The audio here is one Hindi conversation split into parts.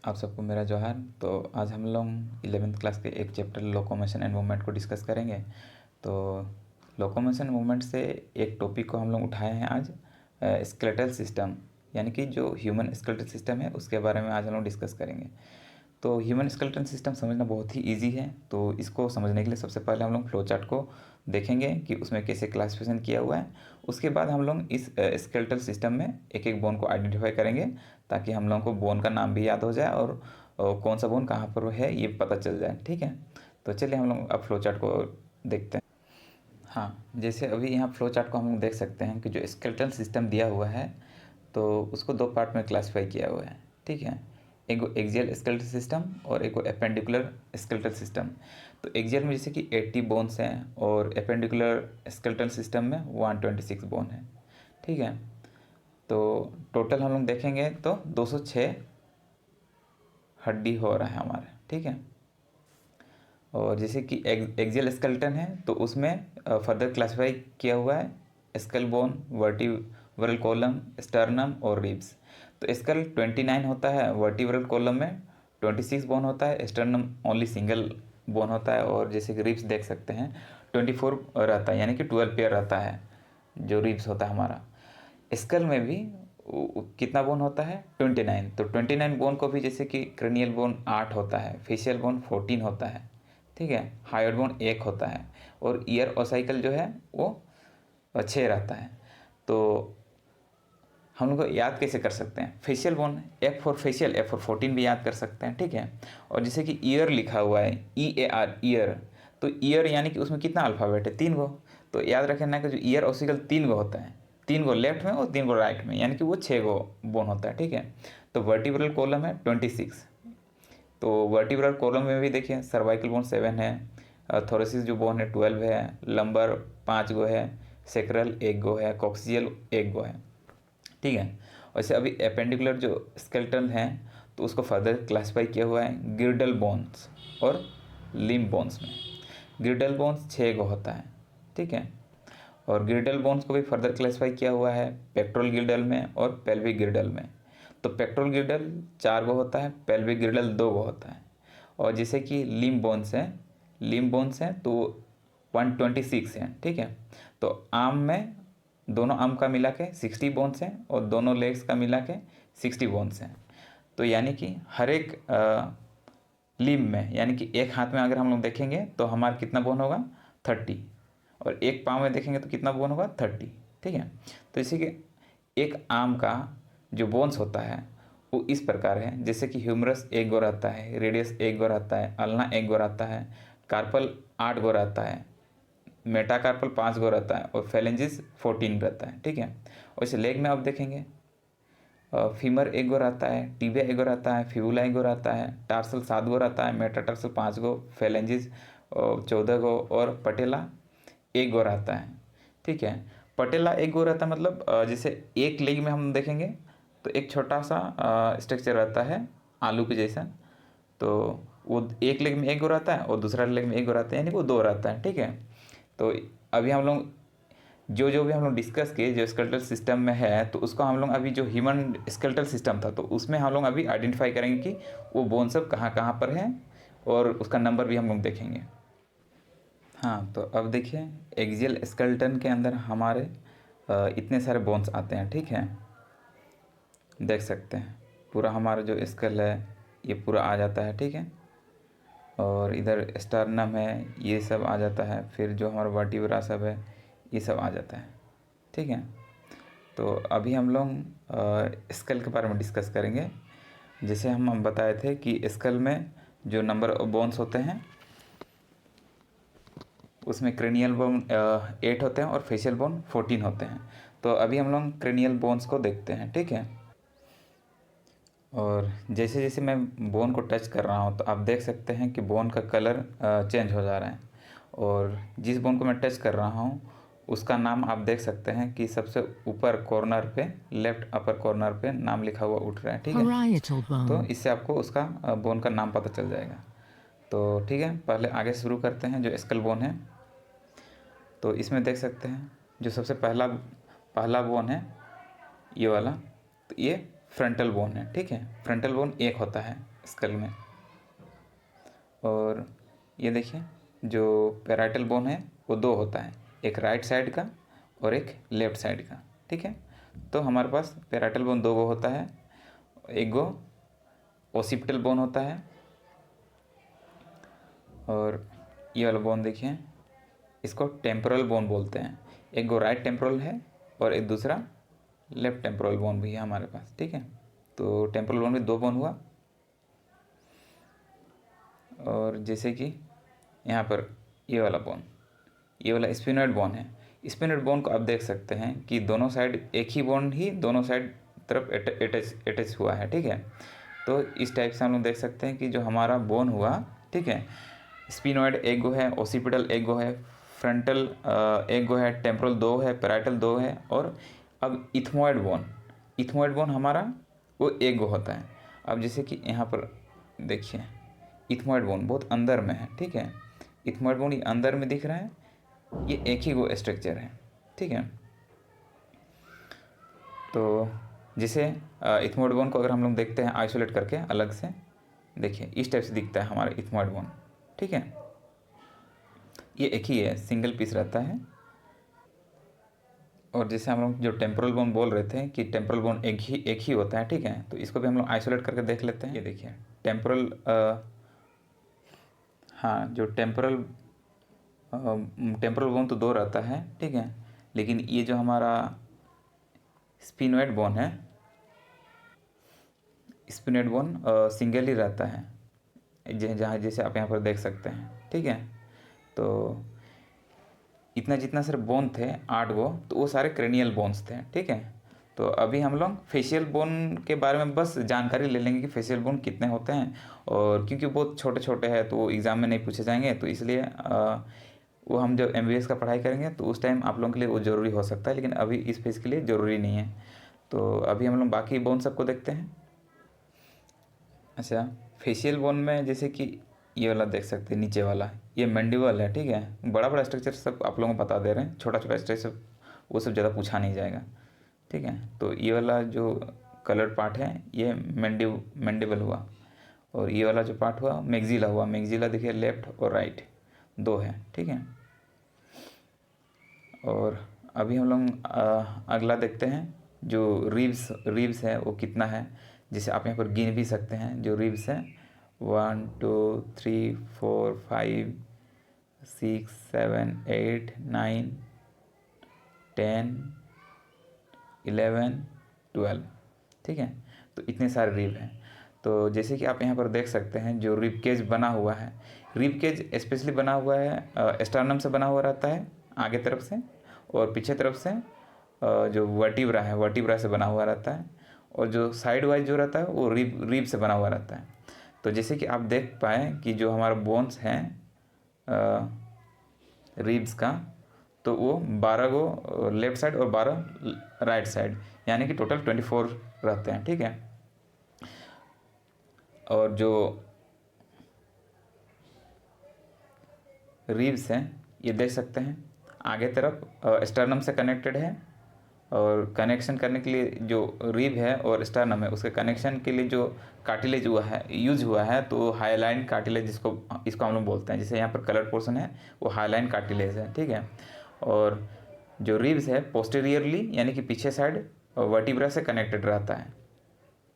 आप सबको मेरा जोहार। तो आज हम लोग 11th क्लास के एक चैप्टर लोकोमोशन एंड मूवमेंट को डिस्कस करेंगे। तो लोकोमोशन मूवमेंट से एक टॉपिक को हम लोग उठाए हैं आज, स्केलेटल सिस्टम, यानी कि जो ह्यूमन स्केलेटल सिस्टम है उसके बारे में आज हम लोग डिस्कस करेंगे। तो ह्यूमन स्केलेटल सिस्टम समझना बहुत ही इजी है। तो इसको समझने के लिए सबसे पहले हम लोग फ्लो चार्ट को देखेंगे कि उसमें कैसे क्लासिफिकेशन किया हुआ है। उसके बाद हम लोग इस स्केलेटल सिस्टम में एक एक बोन को आइडेंटिफाई करेंगे ताकि हम लोगों को बोन का नाम भी याद हो जाए और कौन सा बोन कहाँ पर है ये पता चल जाए। ठीक है, तो चलिए हम लोग अब फ्लो चार्ट को देखते हैं। हाँ, जैसे अभी यहाँ फ्लो चार्ट को हम लोग देख सकते हैं कि जो स्केलेटल सिस्टम दिया हुआ है तो उसको दो पार्ट में क्लासिफाई किया हुआ है। ठीक है, एक एक्सियल स्केलेटल सिस्टम और एक एपेंडिकुलर स्केलेटल सिस्टम। तो एक्सियल में जैसे कि 80 बोन्स हैं और एपेंडिकुलर स्केलेटल सिस्टम में 126 बोन है। ठीक है, तो टोटल हम लोग देखेंगे तो 206 हड्डी हो रहा है हमारे। ठीक है, और जैसे कि एक्सियल स्केलेटन है तो उसमें फर्दर क्लासिफाई किया हुआ है skull bone, vertebral column, sternum और रिब्स। तो स्कल 29 होता है, वर्टिब्रल कॉलम में 26 बोन होता है, स्टर्नम ओनली सिंगल बोन होता है, और जैसे कि रिब्स देख सकते हैं 24 रहता है, यानी कि 12 पेयर रहता है जो रिब्स होता है हमारा। स्कल में भी कितना बोन होता है 29। तो 29 बोन को भी जैसे कि क्रेनियल बोन 8 होता है, फेशियल बोन 14 होता है। ठीक है, हाइड बोन 1 होता है और ईयर ओसाइकल जो है वो 6 रहता है। तो हम लोग को याद कैसे कर सकते हैं, facial bone F for facial, F for 14 भी याद कर सकते हैं। ठीक है, और जैसे कि ईयर लिखा हुआ है EAR ईयर, तो ईयर यानी कि उसमें कितना अल्फ़ाबेट है 3 गो। तो याद रखना कि जो ईयर ओसिकल 3 गो होता है, 3 गो लेफ्ट में और 3 गो राइट में, यानी कि वो 6 गो बोन होता है। ठीक है, तो वर्टिब्रल कॉलम है 26। तो वर्टिब्रल कॉलम में भी देखिए सर्वाइकल बोन 7 है, थोरेसिस जो बोन है 12 है, लंबर 5 गो है, सेक्रल 1 गो है, कॉक्सियल 1 गो है। ठीक है, वैसे अभी एपेंडिकुलर जो स्केलेटन है तो उसको फर्दर क्लासिफाई किया हुआ है गिर्डल बोन्स और लिम्ब बोन्स में। गिर्डल बोन्स 6 गो होता है। ठीक है, और गिर्डल बोन्स को भी फर्दर क्लासिफाई किया हुआ है पेक्टोरल गिर्डल में और पेल्विक गिर्डल में। तो पेक्टोरल गिर्डल 4 गो होता है, पेल्विक गिर्डल 2 गो होता है। और जैसे कि लिम्ब बोन्स हैं तो 126 हैं। ठीक है, तो आर्म में दोनों आर्म का मिला के 60 बोन्स हैं और दोनों लेग्स का मिला के 60 बोन्स हैं। तो यानी कि हर एक लिम्ब में, यानी कि एक हाथ में अगर हम लोग देखेंगे तो हमारा कितना बोन होगा 30, और एक पाँव में देखेंगे तो कितना बोन होगा 30। ठीक है, तो जैसे कि एक आर्म का जो बोन्स होता है वो इस प्रकार है, जैसे कि ह्यूमरस 1 गो रहता है, रेडियस 1 गो रहता है, अल्ना 1 गो रहता है, कार्पल 8 गो रहता है, मेटाकार्पल 5 गो रहता है और फेलेंजिस 14 रहता है। ठीक है, वैसे लेग में आप देखेंगे फीमर 1 गो रहता है, टिबिया 1 गो रहता है, फिबुला 1 गो रहता है, टार्सल 7 गो रहता है, मेटाटार्सल 5 गो, फेलेंजिस 14 गो और पटेला 1 गो रहता है। ठीक है, पटेला 1 गो रहता है, मतलब जैसे एक लेग में हम देखेंगे तो एक छोटा सा स्ट्रक्चर रहता है आलू के जैसा, तो वो एक लेग में 1 गो रहता है और दूसरा लेग में 1 गो रहता है, यानी वो 2 रहता है। ठीक है, तो अभी हम लोग जो जो भी हम लोग डिस्कस किए जो स्केलेटल सिस्टम में है, तो उसको हम लोग अभी जो ह्यूमन स्केलेटल सिस्टम था तो उसमें हम लोग अभी आइडेंटिफाई करेंगे कि वो बोन सब कहाँ कहाँ पर है और उसका नंबर भी हम लोग देखेंगे। हाँ, तो अब देखिए एक्सियल स्केलेटन के अंदर हमारे इतने सारे बोन्स आते हैं। ठीक है, देख सकते हैं पूरा हमारा जो स्केल है ये पूरा आ जाता है। ठीक है, और इधर स्टर्नम है ये सब आ जाता है, फिर जो हमारा वर्टिब्रा सब है ये सब आ जाता है। ठीक है, तो अभी हम लोग स्कल के बारे में डिस्कस करेंगे। जैसे हम बताए थे कि स्कल में जो नंबर ऑफ बोन्स होते हैं उसमें क्रेनियल बोन 8 होते हैं और फेशियल बोन 14 होते हैं। तो अभी हम लोग क्रेनियल बोन्स को देखते हैं। ठीक है, और जैसे जैसे मैं बोन को टच कर रहा हूँ तो आप देख सकते हैं कि बोन का कलर चेंज हो जा रहा है, और जिस बोन को मैं टच कर रहा हूँ उसका नाम आप देख सकते हैं कि सबसे ऊपर कॉर्नर पे लेफ्ट अपर कॉर्नर पे नाम लिखा हुआ उठ रहा है। ठीक है, तो इससे आपको उसका बोन का नाम पता चल जाएगा। तो ठीक है, पहले आगे शुरू करते हैं। जो स्कल बोन है तो इसमें देख सकते हैं जो सबसे पहला बोन है ये वाला, तो ये फ्रंटल बोन है। ठीक है, फ्रंटल बोन 1 होता है स्कल में। और ये देखिए जो पैराइटल बोन है वो दो होता है, एक राइट साइड का और एक लेफ्ट साइड का, ठीक है। तो हमारे पास पैराइटल बोन दो गो होता है, एक गो ओसिपिटल बोन होता है, और ये वाला बोन देखिए इसको टेम्पोरल बोन बोलते हैं। एक गो राइट टेम्पोरल है और एक दूसरा लेफ्ट टेम्पोरल बोन भी है हमारे पास, ठीक है। तो टेम्पोरल बोन में दो बोन हुआ। और जैसे कि यहाँ पर ये वाला बोन, ये वाला स्पिनोइड बोन है। स्पिनोइड बोन को आप देख सकते हैं कि दोनों साइड एक ही बोन ही दोनों साइड तरफ अटैच हुआ है, ठीक है। तो इस टाइप से हम लोग देख सकते हैं कि जो हमारा बोन हुआ, ठीक है, स्पिनोइड एक गो है, ओसिपिटल एक गो है, फ्रंटल एक गो है, टेम्पोरल दो है, पैराइटल दो है, और अब इथमोइड बोन हमारा वो एक गो होता है। अब जैसे कि यहाँ पर देखिए इथमोइड बोन बहुत अंदर में है, ठीक है। इथमोइड बोन ये अंदर में दिख रहा है, ये एक ही गो स्ट्रक्चर है, ठीक है। तो जैसे इथमोइड बोन को अगर हम लोग देखते हैं आइसोलेट करके अलग से, देखिए इस टाइप से दिखता है हमारा इथमोइड बोन, ठीक है। ये एक ही है, सिंगल पीस रहता है। और जैसे हम लोग जो टेम्पोरल बोन बोल रहे थे कि टेम्पोरल बोन एक ही होता है, ठीक है। तो इसको भी हम लोग आइसोलेट करके देख लेते हैं। ये देखिए टेम्पोरल हाँ, जो टेम्पोरल बोन तो दो रहता है, ठीक है, लेकिन ये जो हमारा स्पिनोइड बोन है, स्पिनोइड बोन सिंगल ही रहता है, जहाँ जैसे आप यहाँ पर देख सकते हैं, ठीक है। तो इतना जितना सर बोन थे 8 गो, तो वो सारे क्रेनियल बोन्स थे, ठीक है। तो अभी हम लोग फेशियल बोन के बारे में बस जानकारी ले लेंगे कि फेशियल बोन कितने होते हैं, और क्योंकि बहुत छोटे छोटे हैं तो वो एग्ज़ाम में नहीं पूछे जाएंगे, तो इसलिए वो हम जब MBBS का पढ़ाई करेंगे तो उस टाइम आप लोगों के लिए वो ज़रूरी हो सकता है, लेकिन अभी इस फेज़ के लिए ज़रूरी नहीं है। तो अभी हम लोग बाकी बोन सबको देखते हैं। अच्छा, फेशियल बोन में जैसे कि ये वाला देख सकते हैं, नीचे वाला ये मैंडिबल है, ठीक है। बड़ा बड़ा स्ट्रक्चर सब आप लोगों को बता दे रहे हैं, छोटा छोटा स्ट्रक्चर वो सब ज़्यादा पूछा नहीं जाएगा, ठीक है। तो ये वाला जो कलर्ड पार्ट है ये मैंडिबल हुआ, और ये वाला जो पार्ट हुआ मैग्जिला हुआ। मैग्जिला देखिए लेफ्ट और राइट दो है, ठीक है। और अभी हम लोग अगला देखते हैं जो रिब्स है वो कितना है। जैसे आप यहाँ पर गिन भी सकते हैं जो रिब्स है, 1 2 3 4 5 6 7 8 9 10 11 12, ठीक है। तो इतने सारे रिब हैं। तो जैसे कि आप यहाँ पर देख सकते हैं जो रिब केज बना हुआ है, रिब केज स्पेशली बना हुआ है स्टर्नम से बना हुआ रहता है आगे तरफ से, और पीछे तरफ से जो वर्टिब्रा से बना हुआ रहता है, और जो साइड वाइज जो रहता है वो रिब से बना हुआ रहता है। तो जैसे कि आप देख पाए कि जो हमारा बोन्स हैं रिब्स का, तो वो 12 गो लेफ्ट साइड और 12 राइट साइड, यानी कि टोटल 24 रहते हैं, ठीक है। और जो रिब्स हैं ये देख सकते हैं आगे तरफ स्टर्नम से कनेक्टेड है, और कनेक्शन करने के लिए जो रिब है और स्टर्नम है उसके कनेक्शन के लिए जो कार्टिलेज यूज हुआ है, तो हाईलाइन कार्टिलेज इसको हम लोग बोलते हैं। जैसे यहाँ पर कलर पोर्शन है वो हाईलाइन कार्टिलेज है, ठीक है। और जो रिब्स है पोस्टीरियरली यानी कि पीछे साइड वर्टिब्रा से कनेक्टेड रहता है।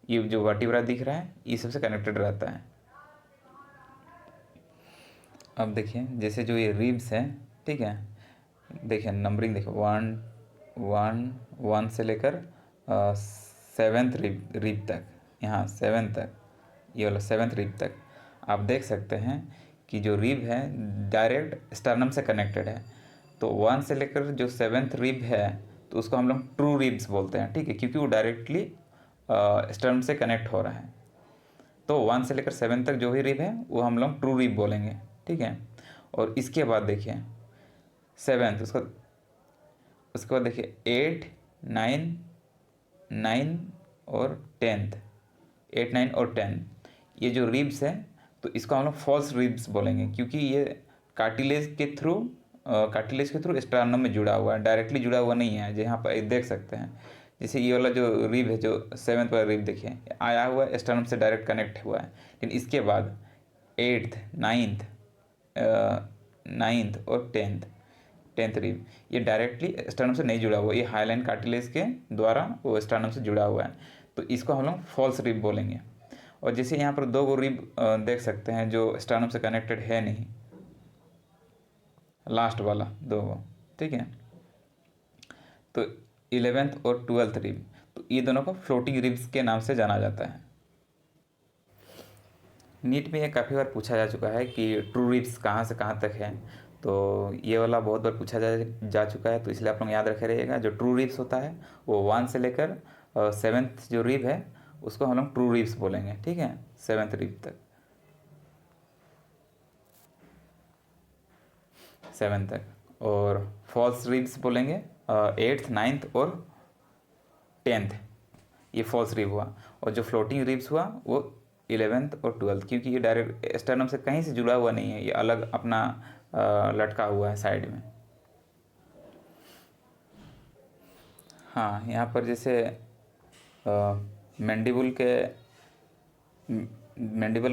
ये जो वर्टिब्रा दिख रहा है ये सबसे कनेक्टेड रहता है। अब देखिए जैसे जो ये रिब्स है, ठीक है, देखिए नंबरिंग देखिए 1 से लेकर 7th रिब तक, यहाँ 7 तक, ये वाला 7th रिब तक आप देख सकते हैं कि जो रिब है डायरेक्ट स्टर्नम से कनेक्टेड है। तो 1 से लेकर जो 7th रिब है तो उसको हम लोग ट्रू रिब्स बोलते हैं, ठीक है, क्योंकि वो डायरेक्टली स्टर्नम से कनेक्ट हो रहा है। तो 1 से लेकर 7 तक जो भी रिब है वो हम लोग ट्रू रिब बोलेंगे, ठीक है। और इसके बाद देखिए 7th, उसके बाद देखिए 8 9 और 10th, 8 9 और 10, ये जो रिब्स है तो इसको हम लोग फॉल्स रिब्स बोलेंगे, क्योंकि ये कार्टिलेज के थ्रू स्टर्नम में जुड़ा हुआ है, डायरेक्टली जुड़ा हुआ नहीं है। जहाँ पर देख सकते हैं जैसे ये वाला जो रिब है, जो 7th वाला रिब देखिए आया हुआ है, स्टर्नम से डायरेक्ट कनेक्ट हुआ है, लेकिन इसके बाद 8th 9th और 10th रिब ये डायरेक्टली स्टर्नम से नहीं जुड़ा हुआ, ये हाईलाइन कार्टिलेज के द्वारा वो स्टर्नम से जुड़ा हुआ है, तो इसको हम लोग फॉल्स रिब बोलेंगे। और जैसे यहाँ पर 2 रिब देख सकते हैं जो स्टर्नम से कनेक्टेड है नहीं, लास्ट वाला 2, ठीक है। तो 11th और 12th रिब, तो ये दोनों को फ्लोटिंग रिब्स के नाम से जाना जाता है। नीट में ये काफ़ी बार पूछा जा चुका है कि ट्रू रिब्स कहाँ से कहाँ तक है, तो ये वाला बहुत बार पूछा जा चुका है, तो इसलिए आप लोग याद रखे रहिएगा। जो ट्रू रिब्स होता है वो 1 से लेकर 7th जो रिब है उसको हम लोग ट्रू रिब्स बोलेंगे, ठीक है, 7th रिब तक, 7 तक। और फॉल्स रिब्स बोलेंगे 8th 9th और 10th, ये फॉल्स रिब हुआ। और जो फ्लोटिंग रिब्स हुआ वो 11th और 12th, क्योंकि ये डायरेक्ट स्टर्नम से कहीं से जुड़ा हुआ नहीं है, ये अलग अपना लटका हुआ है साइड में। हाँ, यहाँ पर जैसे मैंडिबल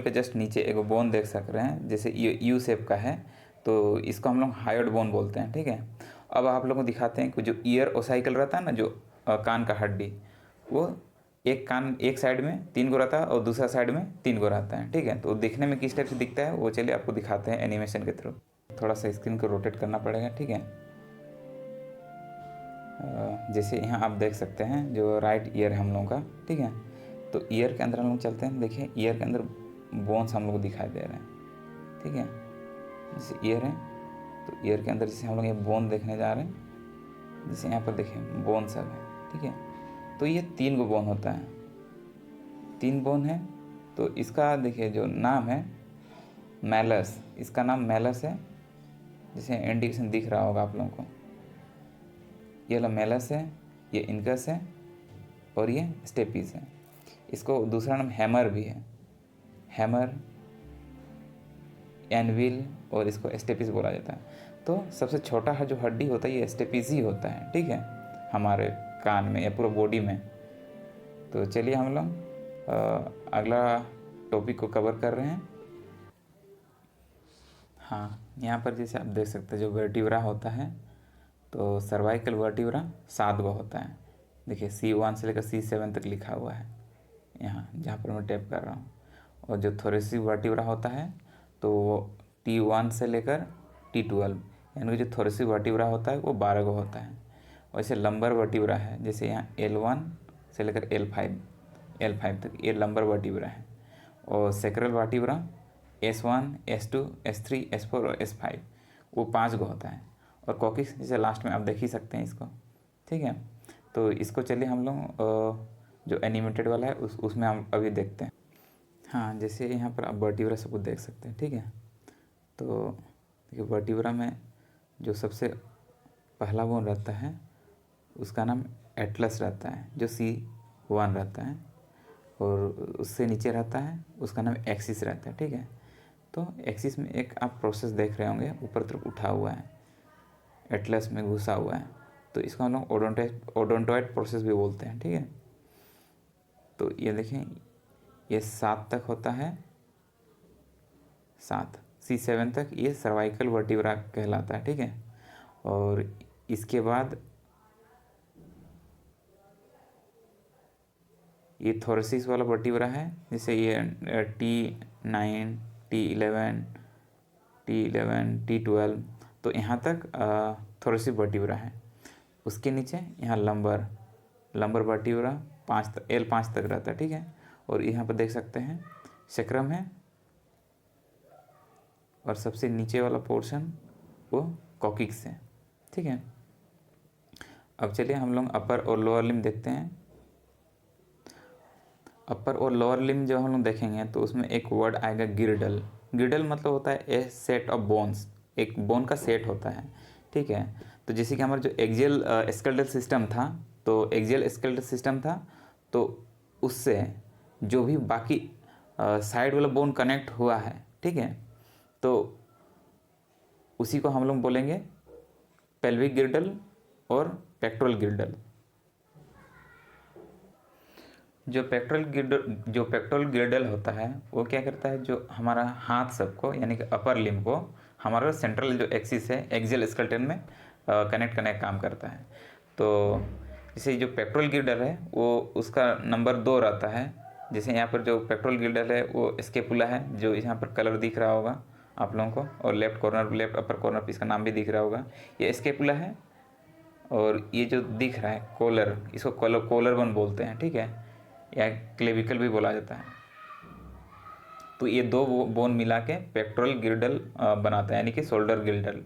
के जस्ट नीचे एक बोन देख सक रहे हैं, जैसे यू शेप का है, तो इसको हम लोग हायोड बोन बोलते हैं, ठीक है। अब आप लोगों को दिखाते हैं कि जो ईयर ओसाइकल रहता है ना, जो कान का हड्डी, वो एक कान एक साइड में 3 गो रहता है और दूसरा साइड में 3 गो रहता है, ठीक है। तो देखने में किस टाइप से दिखता है वो चलिए आपको दिखाते हैं एनिमेशन के थ्रू। थोड़ा सा स्क्रीन को रोटेट करना पड़ेगा, ठीक है। जैसे यहाँ आप देख सकते हैं जो राइट ईयर है हम लोगों का, ठीक है। तो ईयर के अंदर हम लोग चलते हैं, देखिए ईयर के अंदर बोन्स हम लोग को दिखाई दे रहे हैं, ठीक है। जैसे ईयर है तो ईयर के अंदर जैसे हम लोग ये बोन देखने जा रहे हैं, जैसे यहाँ पर देखिए बोन सब है, ठीक है। तो ये 3 गो बोन होता है, 3 बोन है। तो इसका देखिए जो नाम है मैलस, इसका नाम मैलस है, जैसे इंडिकेशन दिख रहा होगा आप लोगों को, ये वाला मैलस है, ये इनकस है और ये स्टेपिस है। इसको दूसरा नाम हैमर भी है, हैमर, एनविल, और इसको स्टेपिस बोला जाता है। तो सबसे छोटा जो हड्डी होता है ये स्टेपिस ही होता है, ठीक है, हमारे कान में या पूरा बॉडी में। तो चलिए हम लोग अगला टॉपिक को कवर कर रहे हैं। हाँ, यहाँ पर जैसे आप देख सकते हैं जो वर्टिब्रा होता है, तो सर्वाइकल वर्टिब्रा 7 गो होता है। देखिए C1 से लेकर C7 तक लिखा हुआ है यहाँ जहाँ पर मैं टैप कर रहा हूँ। और जो थोरेसिक वर्टिब्रा होता है तो वो T1 से लेकर T12, यानी कि जो थोरेसिक वर्टिब्रा होता है वो 12 गो होता है। वैसे लंबर वर्टिब्रा है, जैसे यहाँ L1 से लेकर L5 तक, ये लंबर वर्टिब्रा है। और sacral vertebra S1 S2 S3 S4 और S5, वो 5 गो होता है। और कॉकिक्स जैसे लास्ट में आप देख ही सकते हैं इसको, ठीक है। तो इसको चलिए हम लोग जो एनिमेटेड वाला है उसमें हम अभी देखते हैं। हाँ, जैसे यहाँ पर आप वर्टिब्रा सब कुछ देख सकते हैं, ठीक है। तो देखिए वर्टिब्रा में जो सबसे पहला बोन रहता है उसका नाम एटलस रहता है, जो C1 रहता है। और उससे नीचे रहता है उसका नाम एक्सिस रहता है, ठीक है। तो एक्सिस में एक आप प्रोसेस देख रहे होंगे ऊपर तरफ उठा हुआ है, एटलस में घुसा हुआ है, तो इसको हम लोग ओडोंटॉइड प्रोसेस भी बोलते हैं, ठीक है। तो ये देखें ये 7 तक होता है, 7 C7 तक ये सर्वाइकल वर्टिब्रा कहलाता है, ठीक है। और इसके बाद ये थोरेसिस वाला वर्टिब्रा है, जैसे ये T9 T11 T12, तो यहाँ तक थोरेसिक वर्टिब्रा है। उसके नीचे यहाँ लंबर वर्टिब्रा L5 तक रहता है, ठीक है। और यहाँ पर देख सकते हैं सेक्रम है, और सबसे नीचे वाला पोर्शन वो कॉकिक्स है, ठीक है। अब चलिए हम लोग अपर और लोअर लिम्ब देखते हैं। अपर और लोअर लिम्ब जो हम लोग देखेंगे तो उसमें एक वर्ड आएगा गिरडल। गिरडल मतलब होता है ए सेट ऑफ बोन्स, एक बोन का सेट होता है, ठीक है। तो जैसे कि हमारा जो एक्सियल स्केलेटल सिस्टम था, तो एक्सियल स्केलेटल सिस्टम था, तो उससे जो भी बाकी साइड वाला बोन कनेक्ट हुआ है, ठीक है, तो उसी को हम लोग बोलेंगे पेल्विक गिरडल और पेक्टोरल गिरडल। जो पेक्टोरल गिर्डल होता है वो क्या करता है, जो हमारा हाथ सबको यानी कि अपर लिम्ब को हमारा सेंट्रल जो एक्सिस है एक्सियल स्केलेटन में कनेक्ट करने का काम करता है। तो जैसे जो पेक्टोरल गिर्डल है वो उसका नंबर 2 रहता है। जैसे यहाँ पर जो पेक्टोरल गिर्डल है वो स्केपुला है, जो यहाँ पर कलर दिख रहा होगा आप लोगों को, और लेफ्ट अपर कॉर्नर पे इसका नाम भी दिख रहा होगा, ये स्केपुला है। और ये जो दिख रहा है कॉलर, इसको कॉलर बोन बोलते हैं, ठीक है, या क्लेविकल भी बोला जाता है। तो ये दो बोन मिला के पेक्टोरल गिर्डल बनाता है, यानी कि शोल्डर गिर्डल।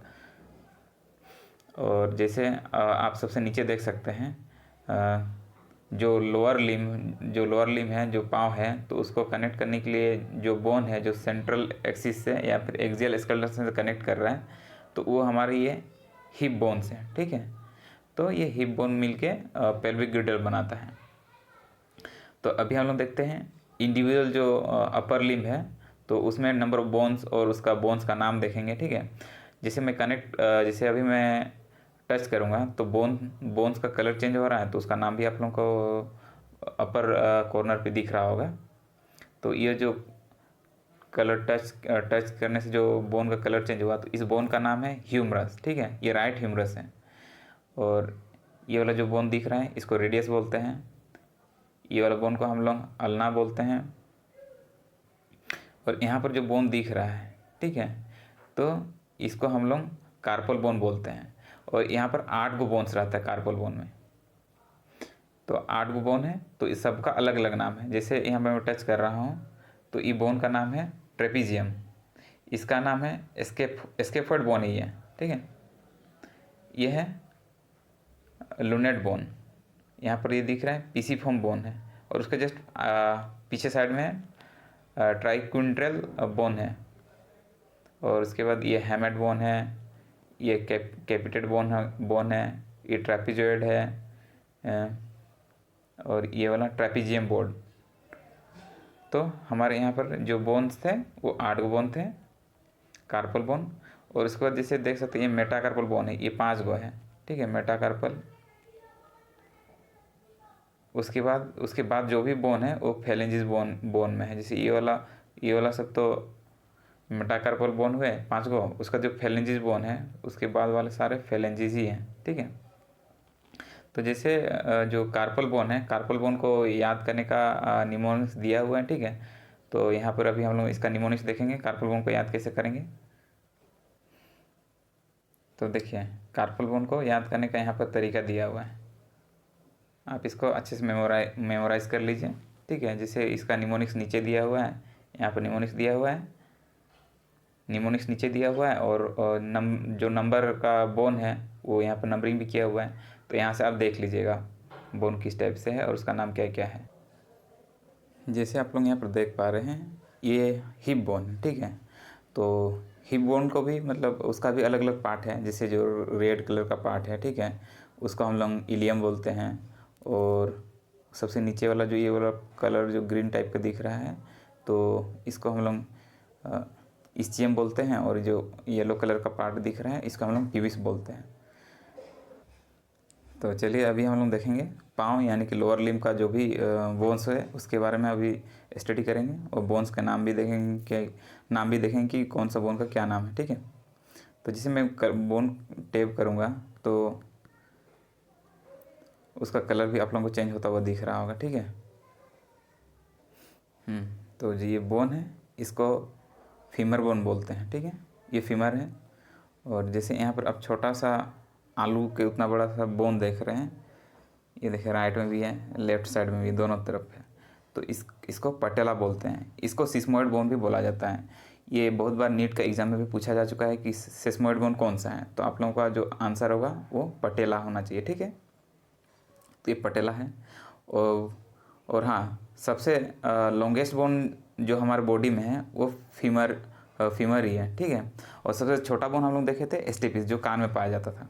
और जैसे आप सबसे नीचे देख सकते हैं जो लोअर लिम है, जो पाँव है, तो उसको कनेक्ट करने के लिए जो बोन है जो सेंट्रल एक्सिस से या फिर एक्सियल स्केलेटन से कनेक्ट कर रहा है, तो वो हमारे ये हिप बोन्स है, ठीक है। तो ये हिप बोन मिलके पेल्विक गिर्डल बनाता है। तो अभी हम लोग देखते हैं इंडिविजुअल जो अपर लिम्ब है, तो उसमें नंबर ऑफ बोन्स और उसका बोन्स का नाम देखेंगे, ठीक है। जैसे अभी मैं टच करूँगा तो बोन्स का कलर चेंज हो रहा है, तो उसका नाम भी आप लोगों को अपर कॉर्नर पे दिख रहा होगा। तो ये जो कलर टच करने से जो बोन का कलर चेंज हुआ, तो इस बोन का नाम है ह्यूमरस, ठीक है, ये राइट ह्यूमरस है। और ये वाला जो बोन दिख रहा है इसको रेडियस बोलते हैं। ये वाला बोन को हम लोग अल्ना बोलते हैं। और यहाँ पर जो बोन दिख रहा है, ठीक है, तो इसको हम लोग कार्पल बोन बोलते हैं। और यहाँ पर 8 गो बोन्स रहता है कार्पल बोन में। तो 8 गो बोन है, तो इस सबका अलग अलग नाम है। जैसे यहाँ पर मैं टच कर रहा हूँ, तो ये बोन का नाम है ट्रेपीजियम, इसका नाम है स्केफर्ड बोन ही है, ठीक है। ये है लुनेट बोन, यहाँ पर ये दिख रहा है पीसीफॉर्म बोन है। और उसके जस्ट पीछे साइड में ट्राइक्विंट्रल बोन है। और उसके बाद ये हैमेट बोन है, ये कैपिटेड बोन है, ये ट्रेपीजॉइड है, और ये वाला ट्रेपीजियम बोन। तो हमारे यहाँ पर जो बोन्स थे वो 8 गो बोन थे कार्पल बोन। और उसके बाद जैसे देख सकते हैं ये मेटाकार्पल बोन है, ये 5 गो है, ठीक है, मेटाकार्पल। उसके बाद जो भी बोन है वो फेलेंजिस बोन में है। जैसे ये वाला सब तो मेटाकार्पल बोन हुए 5 गो, उसका जो फेलेंजिस बोन है उसके बाद वाले सारे फेलेंजिस ही हैं, ठीक है। तो जैसे जो कार्पल बोन है, कार्पल बोन को याद करने का निमोनिक्स दिया हुआ है, ठीक है। तो यहाँ पर अभी हम लोग इसका निमोनिक्स देखेंगे, कार्पल बोन को याद कैसे करेंगे। तो देखिए कार्पल बोन को याद करने का यहाँ पर तरीका दिया हुआ है, आप इसको अच्छे से मेमोराइज कर लीजिए, ठीक है। जैसे इसका निमोनिक्स नीचे दिया हुआ है, यहाँ पर निमोनिक्स दिया हुआ है, निमोनिक्स नीचे दिया हुआ है। और जो नंबर का बोन है वो यहाँ पर नंबरिंग भी किया हुआ है। तो यहाँ से आप देख लीजिएगा बोन किस टाइप से है और उसका नाम क्या क्या है। जैसे आप लोग यहाँ पर देख पा रहे हैं ये हिप बोन, ठीक है। तो हिप बोन को भी मतलब उसका भी अलग अलग पार्ट है। जैसे जो रेड कलर का पार्ट है, ठीक है, उसको हम लोग इलियम बोलते हैं। और सबसे नीचे वाला जो ये वाला कलर जो ग्रीन टाइप का दिख रहा है, तो इसको हम लोग इस्चियम बोलते हैं। और जो येलो कलर का पार्ट दिख रहा है इसको हम लोग पिविस बोलते हैं। तो चलिए अभी हम लोग देखेंगे पाँव यानी कि लोअर लिम्ब का जो भी बोन्स है उसके बारे में अभी स्टडी करेंगे। और बोन्स का नाम भी देखेंगे कि कौन सा बोन का क्या नाम है, ठीक है। तो जैसे मैं बोन टेप करूँगा तो उसका कलर भी आप लोगों को चेंज होता हुआ दिख रहा होगा, ठीक है। तो जो ये बोन है इसको फीमर बोन बोलते हैं, ठीक है, ये फीमर है। और जैसे यहाँ पर आप छोटा सा आलू के उतना बड़ा सा बोन देख रहे हैं, ये देखिए राइट में भी है लेफ्ट साइड में भी, दोनों तरफ है। तो इसको पटेला बोलते हैं। इसको सिस्मोइड बोन भी बोला जाता है। ये बहुत बार नीट का एग्जाम में भी पूछा जा चुका है कि सिस्मोइड बोन कौन सा है, तो आप लोगों का जो आंसर होगा वो पटेला होना चाहिए, ठीक है। तो ये पटेला है। और हाँ, सबसे लॉन्गेस्ट बोन जो हमारे बॉडी में है वो फीमर ही है, ठीक है। और सबसे छोटा बोन हम लोग देखे थे स्टेपिस, जो कान में पाया जाता था।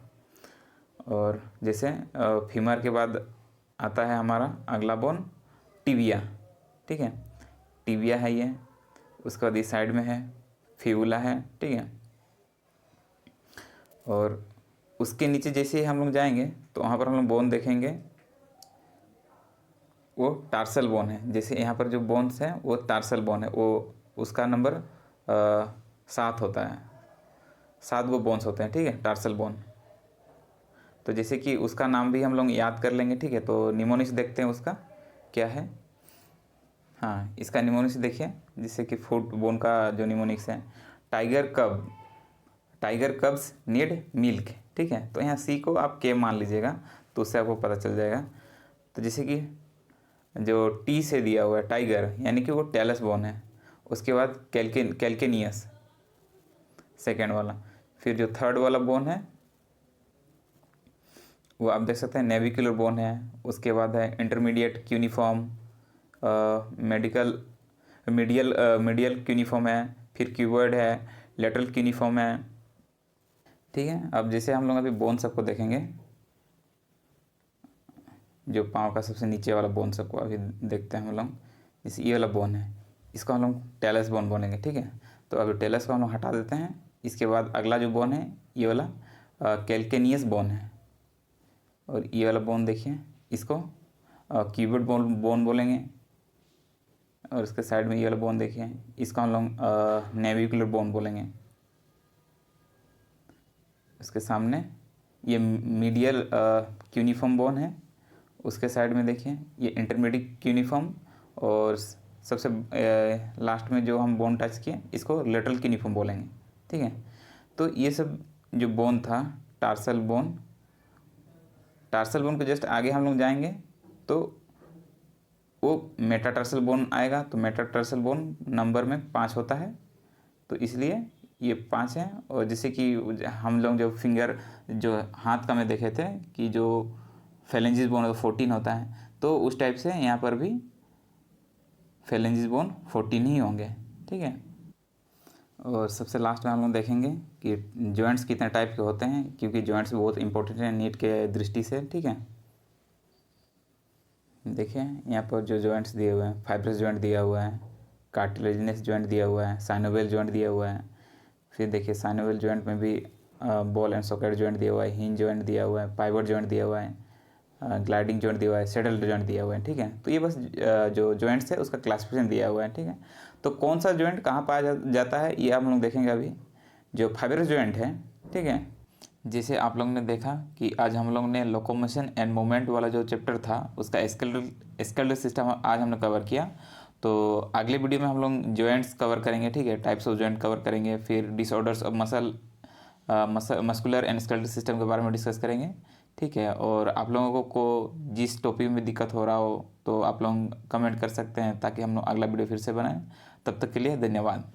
और जैसे फीमर के बाद आता है हमारा अगला बोन टिबिया, ठीक है, टिबिया है ये। उसके बाद इस साइड में है फिबुला है, ठीक है। और उसके नीचे जैसे ही हम लोग जाएंगे तो वहाँ पर हम लोग बोन देखेंगे वो टार्सल बोन है। जैसे यहाँ पर जो बोन्स है वो टार्सल बोन है, वो उसका नंबर 7 होता है, 7 वो बोन्स होते हैं, ठीक है, टार्सल बोन। तो जैसे कि उसका नाम भी हम लोग याद कर लेंगे, ठीक है। तो निमोनिक्स देखते हैं उसका क्या है। हाँ, इसका निमोनिक्स देखिए, जैसे कि फुट बोन का जो निमोनिक्स है, टाइगर कब्स नीड मिल्क, ठीक है। तो यहाँ सी को आप के मान लीजिएगा, तो उससे आपको पता चल जाएगा। तो जैसे कि जो टी से दिया हुआ है टाइगर, यानी कि वो टेलस बोन है। उसके बाद कैल्केनियस सेकेंड वाला। फिर जो थर्ड वाला बोन है वो आप देख सकते हैं नेविकुलर बोन है। उसके बाद है इंटरमीडिएट क्यूनिफॉर्म, मीडियल क्यूनिफॉर्म है। फिर क्यूबर्ड है, लेटरल क्यूनिफॉर्म है, ठीक है। अब जैसे हम लोग अभी बोन सबको देखेंगे, जो पाँव का सबसे नीचे वाला बोन सबको अभी देखते हैं हम लोग। जैसे ये वाला बोन है, इसको हम लोग टेलस बोन बोलेंगे, ठीक है। तो अभी टेलस को हम लोग हटा देते हैं। इसके बाद अगला जो बोन है ये वाला कैल्केनियस बोन है। और ये वाला बोन देखिए, इसको क्यूबिड बोन बोलेंगे। और इसके साइड में ये वाला बोन देखिए, इसको हम लोग नेविकुलर बोन बोलेंगे। इसके सामने ये मीडियल क्यूनिफॉर्म बोन है। उसके साइड में देखिए ये इंटरमीडिएट क्यूनिफॉर्म। और सबसे लास्ट में जो हम बोन टच किए इसको लेटरल क्यूनिफॉर्म बोलेंगे, ठीक है। तो ये सब जो बोन था टार्सल बोन के जस्ट आगे हम लोग जाएंगे तो वो मेटाटार्सल बोन आएगा। तो मेटाटार्सल बोन नंबर में 5 होता है, तो इसलिए ये 5 है। और जैसे कि हम लोग जो फिंगर जो हाथ का में देखे थे कि जो फेलेंजिस बोन 14 होता है, तो उस टाइप से यहाँ पर भी फेलेंजिस बोन 14 ही होंगे, ठीक है। और सबसे लास्ट में हम लोग देखेंगे कि जॉइंट्स कितने टाइप के होते हैं, क्योंकि जॉइंट्स बहुत इंपॉर्टेंट है नीट के दृष्टि से, ठीक है। देखिए यहाँ पर जो जॉइंट्स दिए हुए हैं, फाइब्रस जॉइंट दिया हुआ है, कार्टिलेजिनस जॉइंट दिया हुआ है, साइनोवियल जॉइंट दिया हुआ है। फिर देखिए साइनोवियल जॉइंट में भी बॉल एंड सॉकेट जॉइंट दिया हुआ है, हिंज जॉइंट दिया हुआ है, पाइवट जॉइंट दिया हुआ है, ग्लाइडिंग जॉइंट दिया हुआ है, सेटल जॉइंट दिया हुआ है, ठीक है। तो ये बस जो जॉइंट्स है उसका क्लासिफिकेशन दिया हुआ है, ठीक है। तो कौन सा जॉइंट कहाँ पाया जाता है ये आप लोग देखेंगे अभी। जो फाइब्रस जॉइंट है, ठीक है, जैसे आप लोग ने देखा कि आज हम लोग ने लोकोमोशन एंड मूवमेंट वाला जो चैप्टर था उसका स्केलेटल सिस्टम आज हमने कवर किया। तो अगले वीडियो में हम लोग जॉइंट्स कवर करेंगे, ठीक है, टाइप्स ऑफ जॉइंट कवर करेंगे। फिर disorders of muscular and skeletal system के बारे में डिस्कस करेंगे, ठीक है। और आप लोगों को जिस टॉपिक में दिक्कत हो रहा हो तो आप लोग कमेंट कर सकते हैं, ताकि हम लोग अगला वीडियो फिर से बनाएं। तब तक के लिए धन्यवाद।